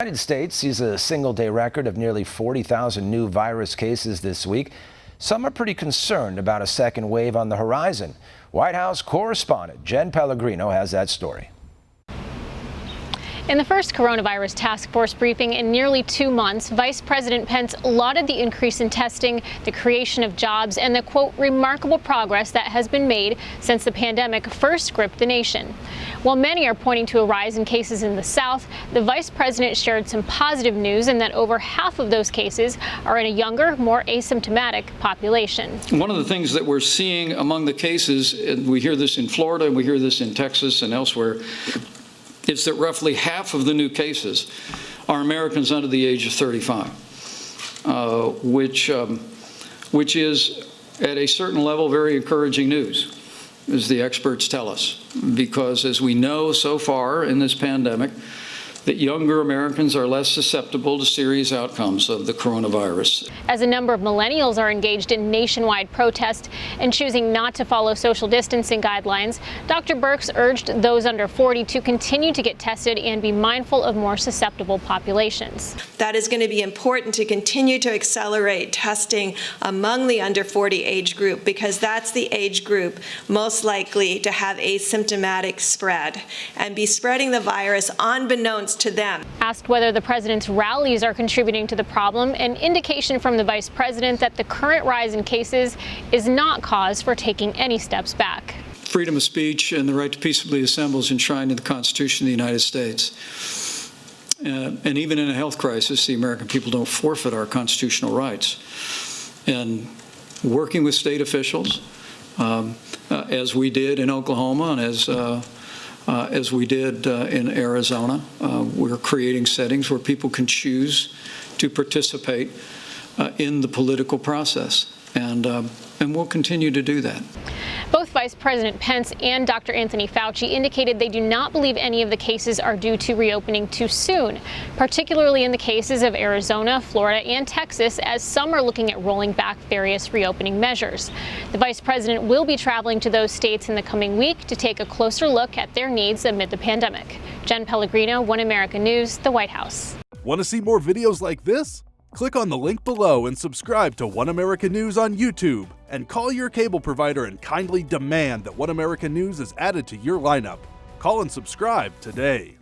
The United States sees a single-day record of nearly 40,000 new virus cases this week. Some are pretty concerned about a second wave on the horizon. White House correspondent Jenn Pellegrino has that story. In the first coronavirus task force briefing in nearly 2 months, Vice President Pence lauded the increase in testing, the creation of jobs, and the, quote, remarkable progress that has been made since the pandemic first gripped the nation. While many are pointing to a rise in cases in the South, the vice president shared some positive news in that over half of those cases are in a younger, more asymptomatic population. One of the things that we're seeing among the cases, and we hear this in Florida, and we hear this in Texas and elsewhere, is that roughly half of the new cases are Americans under the age of 35, which is at a certain level very encouraging news, as the experts tell us, because as we know so far in this pandemic, that younger Americans are less susceptible to serious outcomes of the coronavirus. As a number of millennials are engaged in nationwide protest and choosing not to follow social distancing guidelines, Dr. Birx urged those under 40 to continue to get tested and be mindful of more susceptible populations. That is going to be important to continue to accelerate testing among the under 40 age group, because that's the age group most likely to have asymptomatic spread and be spreading the virus unbeknownst to them. Asked whether the president's rallies are contributing to the problem, an indication from the vice president that the current rise in cases is not cause for taking any steps back. Freedom of speech and the right to peaceably assemble is enshrined in the Constitution of the United States. And even in a health crisis, the American people don't forfeit our constitutional rights. And working with state officials, as we did in Oklahoma and as we did in Arizona, we're creating settings where people can choose to participate in the political process, and we'll continue to do that. Both Vice President Pence and Dr. Anthony Fauci indicated they do not believe any of the cases are due to reopening too soon, particularly in the cases of Arizona, Florida, and Texas, as some are looking at rolling back various reopening measures. The Vice President will be traveling to those states in the coming week to take a closer look at their needs amid the pandemic. Jenn Pellegrino, One America News, the White House. Want to see more videos like this? Click on the link below and subscribe to One America News on YouTube, and call your cable provider and kindly demand that One America News is added to your lineup. Call and subscribe today.